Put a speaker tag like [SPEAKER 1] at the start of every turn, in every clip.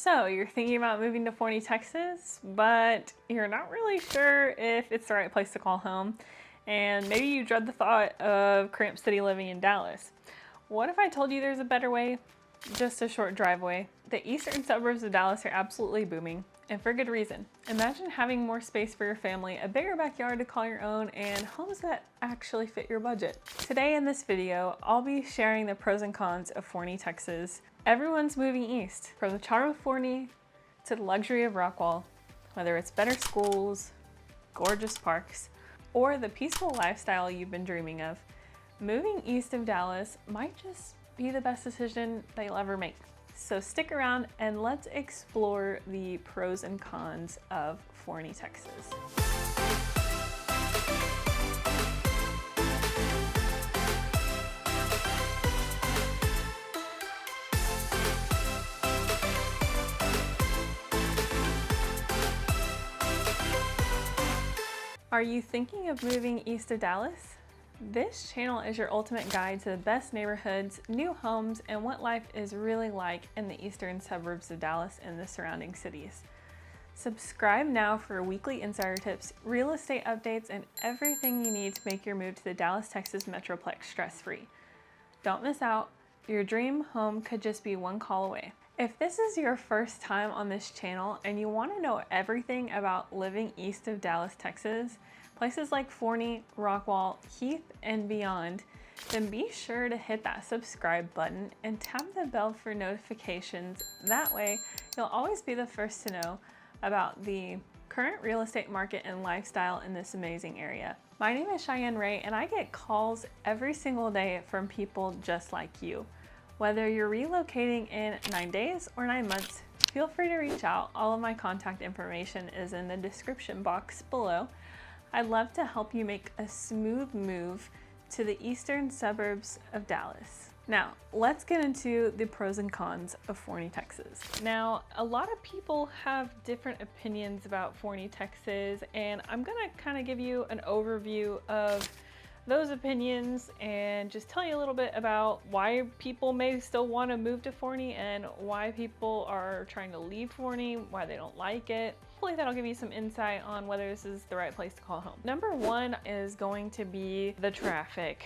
[SPEAKER 1] So you're thinking about moving to Forney, Texas, but you're not really sure if it's the right place to call home. And maybe you dread the thought of cramped city living in Dallas. What if I told you there's a better way? Just a short drive away. The eastern suburbs of Dallas are absolutely booming, and for good reason. Imagine having more space for your family, a bigger backyard to call your own, and homes that actually fit your budget. Today in this video, I'll be sharing the pros and cons of Forney, Texas. Everyone's moving east, from the charm of Forney to the luxury of Rockwall. Whether it's better schools, gorgeous parks, or the peaceful lifestyle you've been dreaming of, moving east of Dallas might just be the best decision that you'll ever make. So stick around and let's explore the pros and cons of Forney, Texas. Are you thinking of moving east of Dallas? This channel is your ultimate guide to the best neighborhoods, new homes, and what life is really like in the eastern suburbs of Dallas and the surrounding cities. Subscribe now for weekly insider tips, real estate updates, and everything you need to make your move to the Dallas, Texas Metroplex stress-free. Don't miss out. Your dream home could just be one call away. If this is your first time on this channel and you want to know everything about living east of Dallas, Texas, places like Forney, Rockwall, Heath, and beyond, then be sure to hit that subscribe button and tap the bell for notifications. That way, you'll always be the first to know about the current real estate market and lifestyle in this amazing area. My name is Cheyenne Ray, and I get calls every single day from people just like you. Whether you're relocating in 9 days or 9 months, feel free to reach out. All of my contact information is in the description box below. I'd love to help you make a smooth move to the eastern suburbs of Dallas. Now, let's get into the pros and cons of Forney, Texas. Now, a lot of people have different opinions about Forney, Texas, and I'm gonna kind of give you an overview of those opinions and just tell you a little bit about why people may still want to move to Forney and why people are trying to leave Forney, why they don't like it. Hopefully that'll give you some insight on whether this is the right place to call home. Number one is going to be the traffic.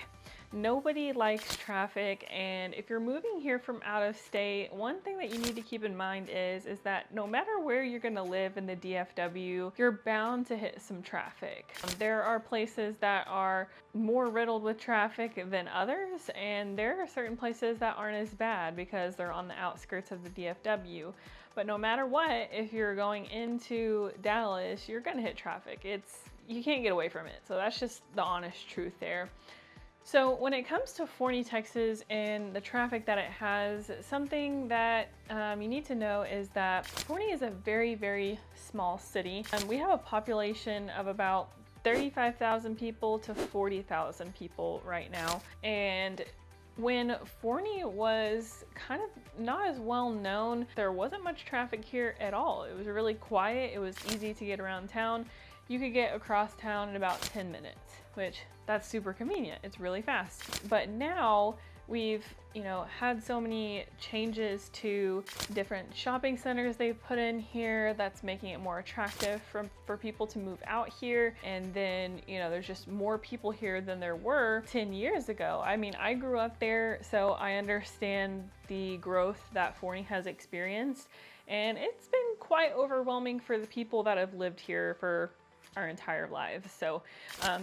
[SPEAKER 1] Nobody likes traffic, and if you're moving here from out of state, one thing that you need to keep in mind is that no matter where you're gonna live in the DFW, you're bound to hit some traffic. There are places that are more riddled with traffic than others, and there are certain places that aren't as bad because they're on the outskirts of the DFW. But no matter what, if you're going into Dallas, you're gonna hit traffic. You can't get away from it. So that's just the honest truth there. So when it comes to Forney, Texas and the traffic that it has, something that you need to know is that Forney is a very, very small city. We have a population of about 35,000 people to 40,000 people right now. And when Forney was kind of not as well known, there wasn't much traffic here at all. It was really quiet. It was easy to get around town. You could get across town in about 10 minutes, which that's super convenient. It's really fast. But now we've, had so many changes to different shopping centers they've put in here that's making it more attractive for people to move out here. And then, there's just more people here than there were 10 years ago. I mean, I grew up there, so I understand the growth that Forney has experienced. And it's been quite overwhelming for the people that have lived here for our entire lives. So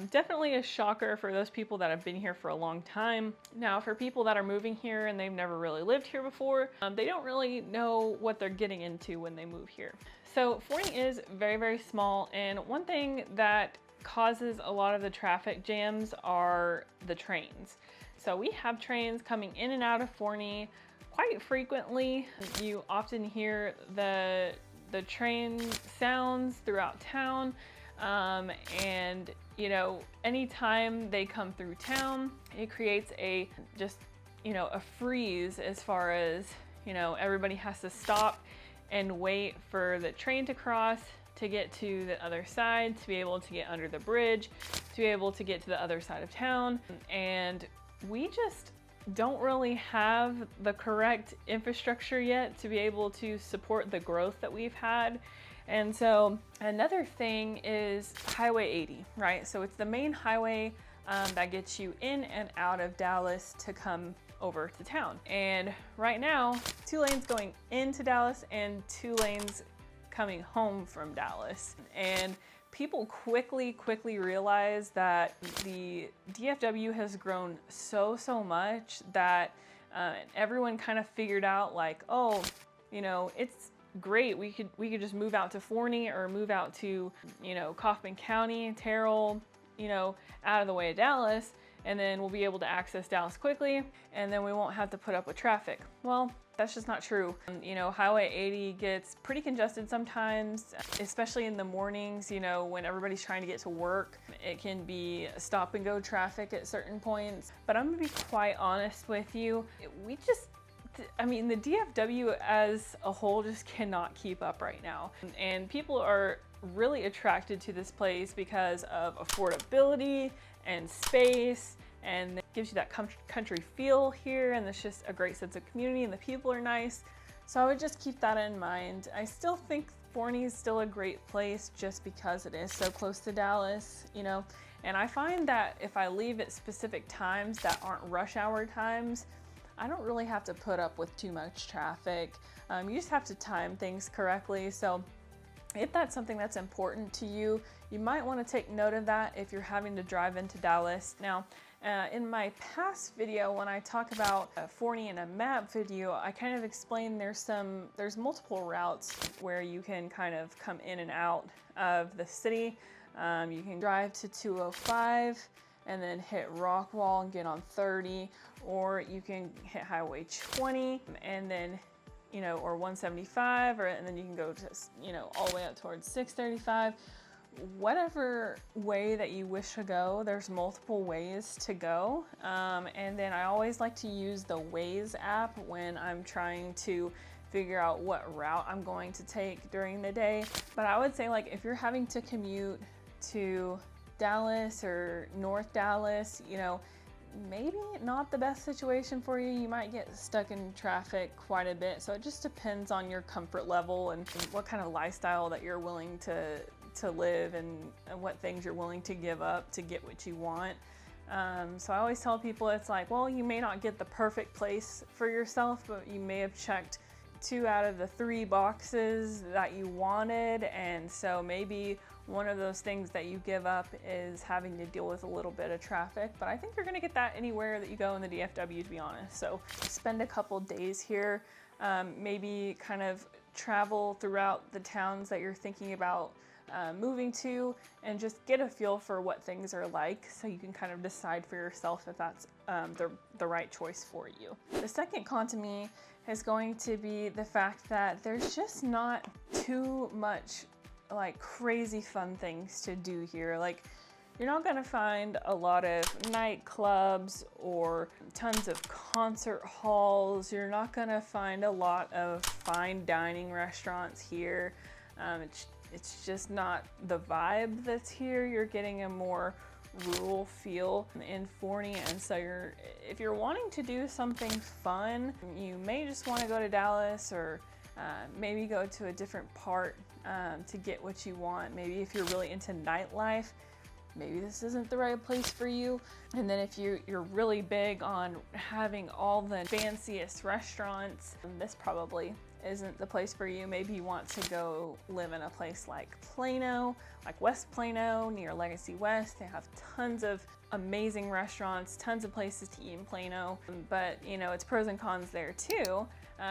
[SPEAKER 1] definitely a shocker for those people that have been here for a long time. Now, for people that are moving here and they've never really lived here before, they don't really know what they're getting into when they move here. So Forney is very, very small, and one thing that causes a lot of the traffic jams are the trains. So we have trains coming in and out of Forney quite frequently. You often hear the train sounds throughout town. And anytime they come through town, it creates a freeze as far as, everybody has to stop and wait for the train to cross to get to the other side, to be able to get under the bridge, to be able to get to the other side of town. And we just don't really have the correct infrastructure yet to be able to support the growth that we've had. And so another thing is Highway 80, right? So it's the main highway that gets you in and out of Dallas to come over to town. And right now, 2 lanes going into Dallas and 2 lanes coming home from Dallas. And people quickly realize that the DFW has grown so much that everyone kind of figured out like, oh, you know, it's great. We could just move out to Forney or move out to, you know, Kaufman County, Terrell, you know, out of the way of Dallas, and then we'll be able to access Dallas quickly, and then we won't have to put up with traffic. Well, that's just not true. You know, Highway 80 gets pretty congested sometimes, especially in the mornings, you know, when everybody's trying to get to work. It can be stop and go traffic at certain points. But I'm gonna be quite honest with you, I mean, the DFW as a whole just cannot keep up right now. And people are really attracted to this place because of affordability and space, and it gives you that country feel here, and it's just a great sense of community, and the people are nice. So I would just keep that in mind. I still think Forney is still a great place just because it is so close to Dallas, you know, and I find that if I leave at specific times that aren't rush hour times, I don't really have to put up with too much traffic. You just have to time things correctly. So if that's something that's important to you, you might want to take note of that if you're having to drive into Dallas. Now, in my past video, when I talk about Forney in a map video, I kind of explained there's multiple routes where you can kind of come in and out of the city. You can drive to 205 and then hit Rockwall and get on 30, or you can hit Highway 20 and then, you know, or 175, and then you can go to, you know, all the way up towards 635. Whatever way that you wish to go, there's multiple ways to go. And then I always like to use the Waze app when I'm trying to figure out what route I'm going to take during the day. But I would say, like, if you're having to commute to Dallas or North Dallas, you know, maybe not the best situation for you. You might get stuck in traffic quite a bit. So it just depends on your comfort level and what kind of lifestyle that you're willing to live, and what things you're willing to give up to get what you want. So I always tell people, it's like, well, you may not get the perfect place for yourself, but you may have checked 2 out of the 3 boxes that you wanted. And so maybe one of those things that you give up is having to deal with a little bit of traffic, but I think you're gonna get that anywhere that you go in the DFW, to be honest. So spend a couple days here, maybe kind of travel throughout the towns that you're thinking about moving to, and just get a feel for what things are like, so you can kind of decide for yourself if that's the right choice for you. The second con to me is going to be the fact that there's just not too much like crazy fun things to do here. Like, you're not gonna find a lot of nightclubs or tons of concert halls. You're not gonna find a lot of fine dining restaurants here. It's just not the vibe that's here. You're getting a more rural feel in Forney, and so if you're wanting to do something fun, you may just want to go to Dallas, or maybe go to a different part to get what you want. Maybe if you're really into nightlife, maybe this isn't the right place for you. And then if you're really big on having all the fanciest restaurants, this probably isn't the place for you. Maybe you want to go live in a place like Plano, like West Plano, near Legacy West. They have tons of amazing restaurants, tons of places to eat in Plano, but you know, it's pros and cons there too,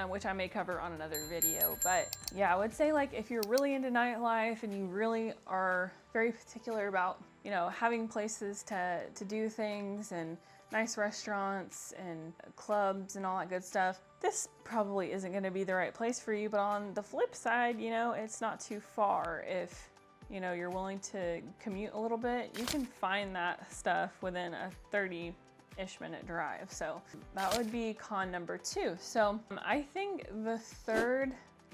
[SPEAKER 1] which I may cover on another video. But yeah, I would say, like, if you're really into nightlife and you really are very particular about, you know, having places to do things and nice restaurants and clubs and all that good stuff, this probably isn't going to be the right place for you. But on the flip side, you know, it's not too far. If, you know, you're willing to commute a little bit, you can find that stuff within a 30-ish minute drive. So that would be con number 2. So I think the third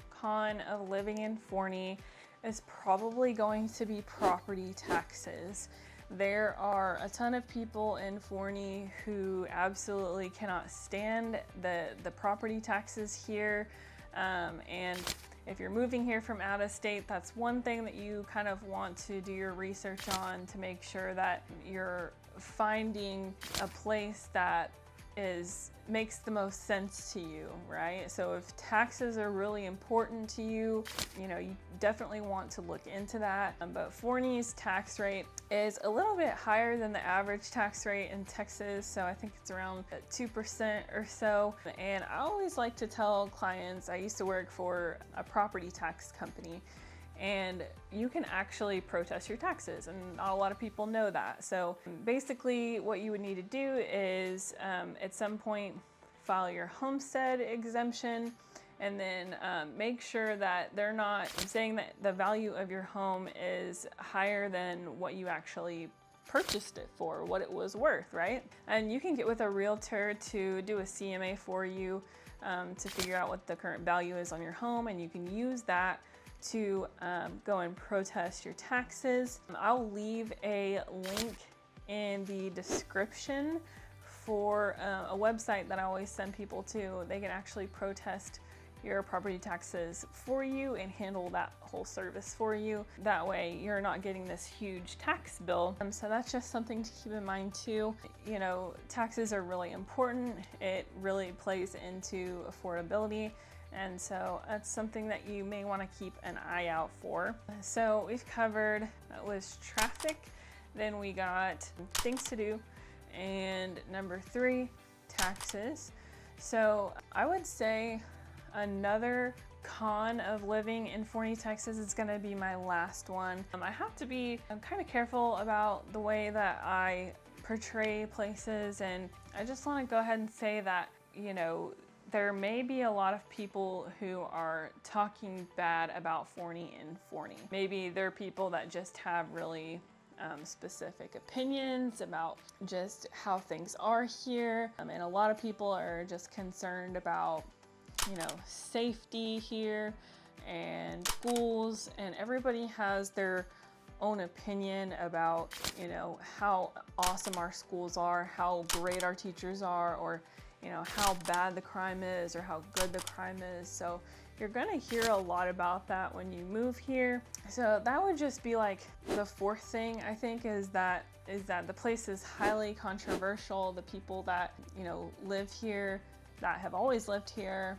[SPEAKER 1] con of living in Forney is probably going to be property taxes. There are a ton of people in Forney who absolutely cannot stand the property taxes here. And if you're moving here from out of state, that's one thing that you kind of want to do your research on to make sure that you're finding a place that makes the most sense to you, right? So if taxes are really important to you, you definitely want to look into that. But Forney's tax rate is a little bit higher than the average tax rate in Texas. So I think it's around 2% or so. And I always like to tell clients, I used to work for a property tax company, and you can actually protest your taxes, and not a lot of people know that. So basically what you would need to do is at some point file your homestead exemption, and then make sure that they're not saying that the value of your home is higher than what you actually purchased it for, what it was worth, right? And you can get with a realtor to do a CMA for you to figure out what the current value is on your home, and you can use that to go and protest your taxes. I'll leave a link in the description for a website that I always send people to. They can actually protest your property taxes for you and handle that whole service for you. That way you're not getting this huge tax bill. So that's just something to keep in mind too. Taxes are really important. It really plays into affordability. And so that's something that you may want to keep an eye out for. So we've covered, that was traffic. Then we got things to do. And number 3, taxes. So I would say another con of living in Forney, Texas is going to be my last one. I have to be kind of careful about the way that I portray places. And I just want to go ahead and say that, there may be a lot of people who are talking bad about Forney in Forney. Maybe they're people that just have really specific opinions about just how things are here. And a lot of people are just concerned about, safety here and schools, and everybody has their own opinion about, how awesome our schools are, how great our teachers are, or how bad the crime is or how good the crime is. So you're gonna hear a lot about that when you move here. So that would just be like the 4th thing, I think, is that the place is highly controversial. The people that, live here, that have always lived here,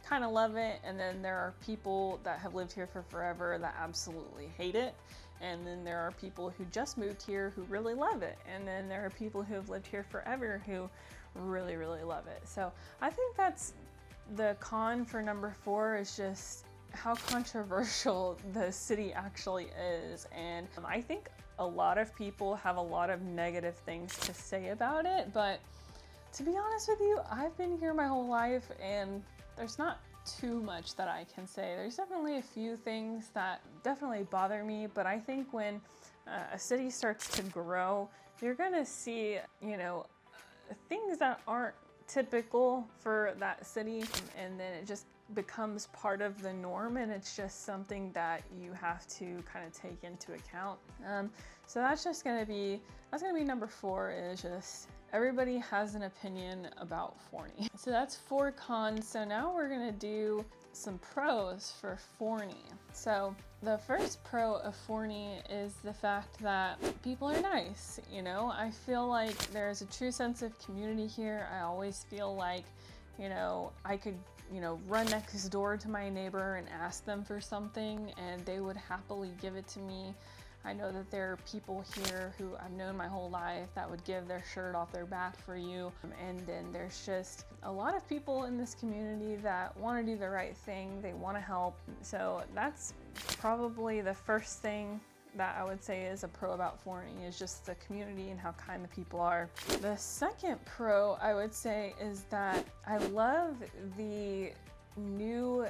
[SPEAKER 1] kind of love it. And then there are people that have lived here for forever that absolutely hate it. And then there are people who just moved here who really love it. And then there are people who have lived here forever who really, really love it. So I think that's the con for number 4, is just how controversial the city actually is. And I think a lot of people have a lot of negative things to say about it. But to be honest with you, I've been here my whole life and there's not too much that I can say. There's definitely a few things that definitely bother me, but I think when a city starts to grow, you're gonna see, things that aren't typical for that city, and then it just becomes part of the norm, and it's just something that you have to kind of take into account. So that's gonna be number 4, is just everybody has an opinion about Forney. So that's 4 cons. So now we're gonna do some pros for Forney. So the first pro of Forney is the fact that people are nice. I feel like there's a true sense of community here. I always feel like, I could, run next door to my neighbor and ask them for something and they would happily give it to me. I know that there are people here who I've known my whole life that would give their shirt off their back for you. And then there's just a lot of people in this community that want to do the right thing. They want to help. So that's probably the first thing that I would say is a pro about Forney, is just the community and how kind the people are. The second pro I would say is that I love the new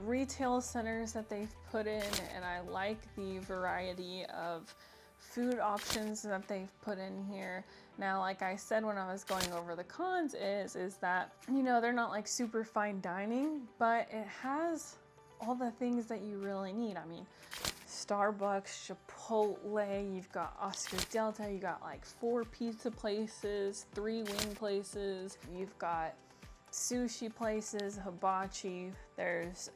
[SPEAKER 1] retail centers that they've put in, and I like the variety of food options that they've put in here. Now, like I said when I was going over the cons, is that they're not like super fine dining, but it has all the things that you really need. I mean, Starbucks, Chipotle, you've got Oscar Delta, you got like 4 pizza places, 3 wing places, you've got sushi places, hibachi, there's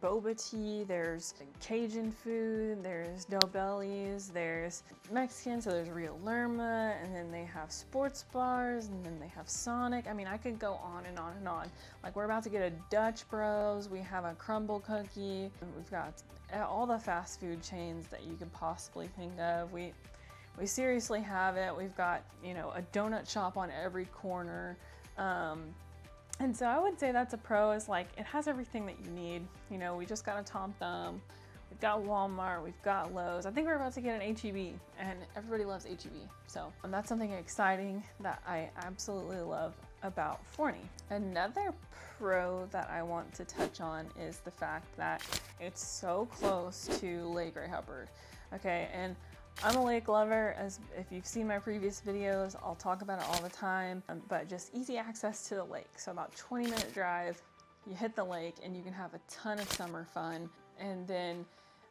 [SPEAKER 1] boba tea, there's Cajun food, there's doughbellies, there's Mexican, so there's Rio Lerma, and then they have sports bars, and then they have Sonic. I mean, I could go on and on and on. Like, we're about to get a Dutch Bros, we have a crumble cookie, we've got all the fast food chains that you could possibly think of. We seriously have it. We've got, you know, a donut shop on every corner. And so I would say that's a pro, is like, it has everything that you need. You know, we just got a Tom Thumb, we've got Walmart, we've got Lowe's. I think we're about to get an H-E-B, and everybody loves H-E-B. So that's something exciting that I absolutely love about Forney. Another pro that I want to touch on is the fact that it's so close to Lake Ray Hubbard. Okay, and I'm a lake lover, as if you've seen my previous videos, I'll talk about it all the time, but just easy access to the lake. So about 20-minute drive, you hit the lake and you can have a ton of summer fun. And then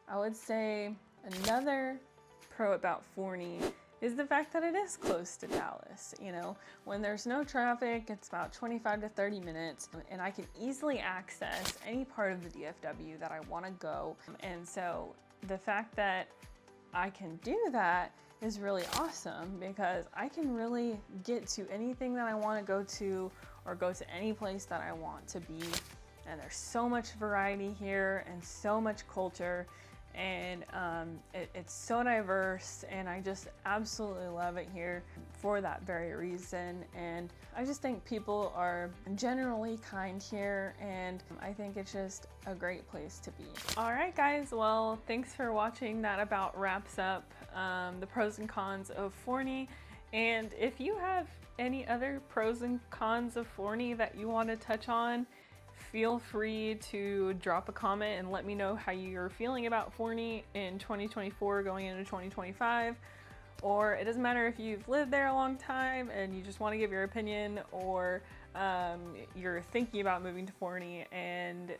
[SPEAKER 1] I would say another pro about Forney is the fact that it is close to Dallas. You know, when there's no traffic, it's about 25 to 30 minutes, and I can easily access any part of the DFW that I want to go. And so the fact that I can do that is really awesome, because I can really get to anything that I want to go to, or go to any place that I want to be. And there's so much variety here and so much culture, and it's so diverse, and I just absolutely love it here for that very reason. And I just think people are generally kind here, and I think it's just a great place to be. All right, guys, well, thanks for watching. That about wraps up the pros and cons of Forney. And if you have any other pros and cons of Forney that you want to touch on, feel free to drop a comment and let me know how you're feeling about Forney in 2024 going into 2025. Or it doesn't matter if you've lived there a long time and you just want to give your opinion, or you're thinking about moving to Forney and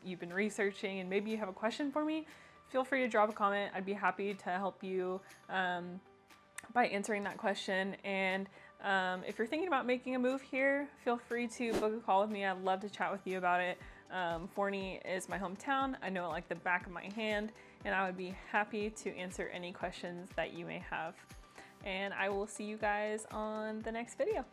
[SPEAKER 1] you've been researching and maybe you have a question for me, feel free to drop a comment. I'd be happy to help you by answering that question. And if you're thinking about making a move here, feel free to book a call with me. I'd love to chat with you about it. Forney is my hometown. I know it like the back of my hand, and I would be happy to answer any questions that you may have. And I will see you guys on the next video.